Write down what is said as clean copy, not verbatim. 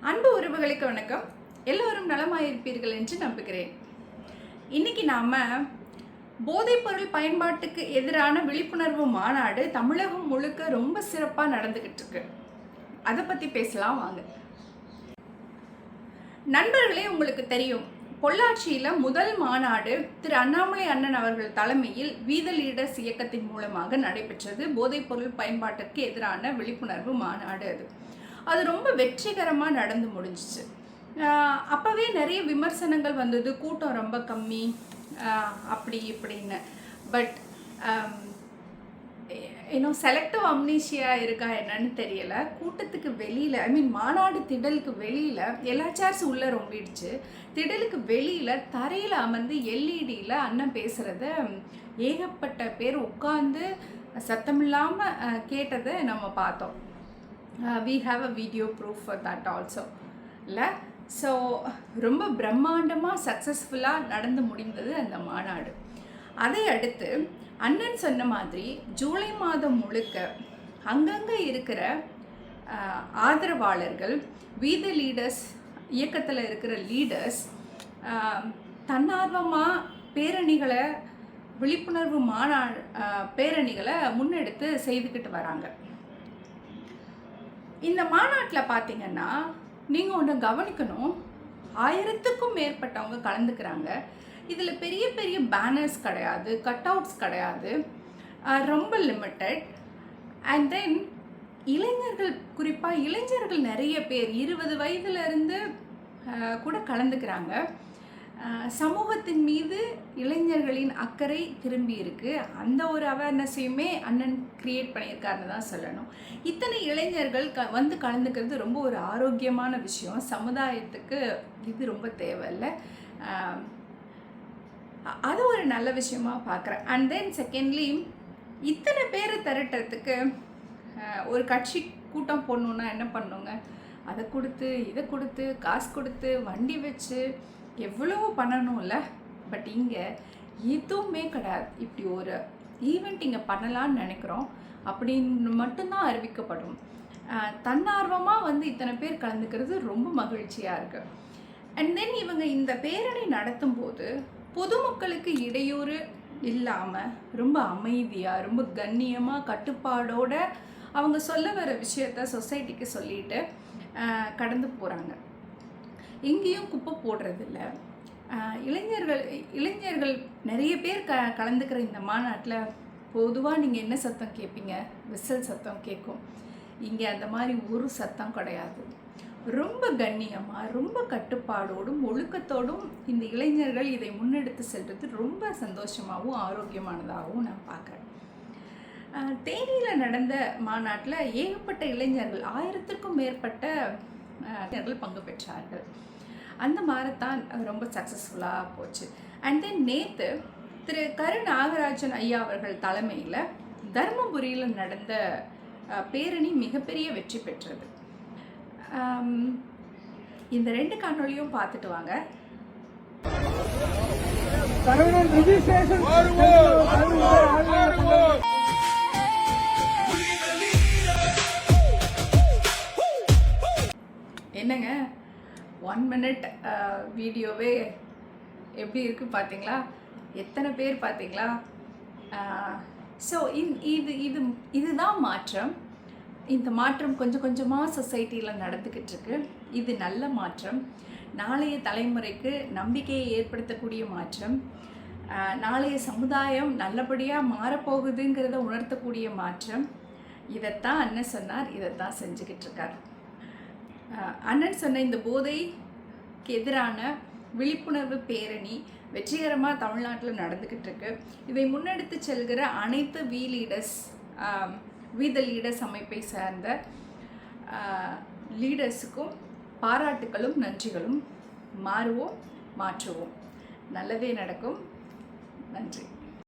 அன்பு உறவுகளுக்கு வணக்கம். எல்லோரும் நலமாயிருப்பீர்கள் என்று நம்புகிறேன். இன்னைக்கு நாம போதைப்பொருள் பயன்பாட்டுக்கு எதிரான விழிப்புணர்வு மாநாடு தமிழகம் முழுக்க ரொம்ப சிறப்பாக நடந்துகிட்டு இருக்கு. அதை பத்தி பேசலாம் வாங்க. நண்பர்களே, உங்களுக்கு தெரியும், பொள்ளாச்சியில் முதல் மாநாடு திரு அண்ணாமலை அண்ணன் அவர்கள் தலைமையில் வீத லீடர்ஸ் இயக்கத்தின் மூலமாக நடைபெற்றது. போதைப்பொருள் பயன்பாட்டிற்கு எதிரான விழிப்புணர்வு மாநாடு அது ரொம்ப வெற்றிகரமாக நடந்து முடிஞ்சிச்சு. அப்போவே நிறைய விமர்சனங்கள் வந்தது, கூட்டம் ரொம்ப கம்மி அப்படி இப்படின்னு. பட் இன்னும் செலக்டிவ் அம்னீஷியா இருக்கா என்னன்னு தெரியல. கூட்டத்துக்கு வெளியில், மாநாடு திடலுக்கு வெளியில் எல்லா சேர்ஸ் உள்ளே ரொம்பிடுச்சு. திடலுக்கு வெளியில் தரையில் அமர்ந்து எல்இடியில் அண்ணன் பேசுகிறத ஏகப்பட்ட பேர் உட்கார்ந்து சத்தமில்லாமல் கேட்டதை நம்ம பார்த்தோம். We have a video proof for that also. இல்லை, ஸோ ரொம்ப பிரம்மாண்டமாக சக்ஸஸ்ஃபுல்லாக நடந்து முடிந்தது அந்த மாநாடு. அதை அடுத்து அண்ணன் சொன்ன மாதிரி ஜூலை மாதம் முழுக்க அங்கங்கே இருக்கிற ஆதரவாளர்கள், வீத லீடர்ஸ் இயக்கத்தில் இருக்கிற லீடர்ஸ் தன்னார்வமாக பேரணிகளை, விழிப்புணர்வு பேரணிகளை முன்னெடுத்து செய்துக்கிட்டு வராங்க. இந்த மாநாட்டில் பார்த்தீங்கன்னா நீங்கள் ஒன்று கவனிக்கணும், 1000க்கும் மேற்பட்டவங்க கலந்துக்கிறாங்க. இதில் பெரிய பெரிய பேனர்ஸ் கிடையாது, கட் அவுட்ஸ் கிடையாது, ரொம்ப லிமிட்டட். அண்ட் தென் இளைஞர்கள், குறிப்பாக இளைஞர்கள் நிறைய பேர் 20 வயதுலேருந்து கூட கலந்துக்கிறாங்க. சமூகத்தின் மீது இளைஞர்களின் அக்கறை திரும்பி இருக்கு. அந்த ஒரு அவேர்னஸையுமே அண்ணன் கிரியேட் பண்ணியிருக்காருன்னு தான் சொல்லணும். இத்தனை இளைஞர்கள் வந்து கலந்துக்கிறது ரொம்ப ஒரு ஆரோக்கியமான விஷயம். சமுதாயத்துக்கு இது ரொம்ப தேவையில்லை. அது ஒரு நல்ல விஷயமா பார்க்குறேன். அண்ட் தென் செகண்ட்லி, இத்தனை பேரை திரட்டுறதுக்கு ஒரு கட்சி கூட்டம் போடணுன்னா என்ன பண்ணுங்க, அதை கொடுத்து இதை கொடுத்து காசு கொடுத்து வண்டி வச்சு எவ்வளோ பண்ணணும்ல. பட் இங்கே எதுவுமே கிடையாது. இப்படி ஒரு ஈவெண்ட் இங்கே பண்ணலான்னு நினைக்கிறோம் அப்படின்னு மட்டும்தான் அறிவிக்கப்படும். தன்னார்வமாக வந்து இத்தனை பேர் கலந்துக்கிறது ரொம்ப மகிழ்ச்சியாக இருக்குது. அண்ட் தென் இவங்க இந்த பேரணி நடத்தும் போது பொதுமக்களுக்கு இடையூறு இல்லாமல் ரொம்ப அமைதியாக, ரொம்ப கண்ணியமாக, கட்டுப்பாடோட அவங்க சொல்ல வர விஷயத்த சொசைட்டிக்கு சொல்லிட்டு கடந்து போகிறாங்க. எங்கேயும் குப்பை போடுறதில்ல. இளைஞர்கள் நிறைய பேர் கலந்துக்கிற இந்த மாநாட்டில் பொதுவாக நீங்கள் என்ன சத்தம் கேட்பீங்க? விசில் சத்தம் கேட்கும். இங்கே அந்த மாதிரி ஒரு சத்தம் கிடையாது. ரொம்ப கண்ணியமாக, ரொம்ப கட்டுப்பாடோடும் ஒழுக்கத்தோடும் இந்த இளைஞர்கள் இதை முன்னெடுத்து செல்வது ரொம்ப சந்தோஷமாகவும் ஆரோக்கியமானதாகவும் நான் பார்க்குறேன். தேனியில் நடந்த மாநாட்டில் ஏகப்பட்ட இளைஞர்கள், 1000க்கும் மேற்பட்ட இளைஞர்கள் பங்கு பெற்றார்கள். அந்த மாரத்தான் ரொம்ப சக்ஸஸ்ஃபுல்லாக போச்சு. அண்ட் தென் நேற்று திரு கரு நாகராஜன் ஐயா அவர்கள் தலைமையில் தர்மபுரியில் நடந்த பேரணி மிகப்பெரிய வெற்றி பெற்றது. இந்த 2 காணொளியும் பார்த்துட்டு வாங்க. என்னங்க, 1 minute வீடியோவே எப்படி இருக்குது பார்த்தீங்களா? எத்தனை பேர் பார்த்தீங்களா? ஸோ இதுதான் மாற்றம். இந்த மாற்றம் கொஞ்சம் கொஞ்சமாக சொசைட்டியில் நடந்துக்கிட்டு இருக்கு. இது நல்ல மாற்றம். நாளைய தலைமுறைக்கு நம்பிக்கையை ஏற்படுத்தக்கூடிய மாற்றம். நாளைய சமுதாயம் நல்லபடியாக மாறப்போகுதுங்கிறத உணர்த்தக்கூடிய மாற்றம். இதைத்தான் அண்ணன் சொன்னார், இதைத்தான் செஞ்சுக்கிட்டு இருக்கார். அண்ணன் சொன்ன இந்த போதைக்கு எதிரான விழிப்புணர்வு பேரணி வெற்றிகரமாக தமிழ்நாட்டில் நடந்துக்கிட்டு இருக்கு. இதை முன்னெடுத்து செல்கிற அனைத்து வீத லீடர்ஸ் அமைப்பை சார்ந்த லீடர்ஸுக்கும் பாராட்டுக்களும் நன்றிகளும். மாறுவோம், மாற்றுவோம், நல்லதே நடக்கும். நன்றி.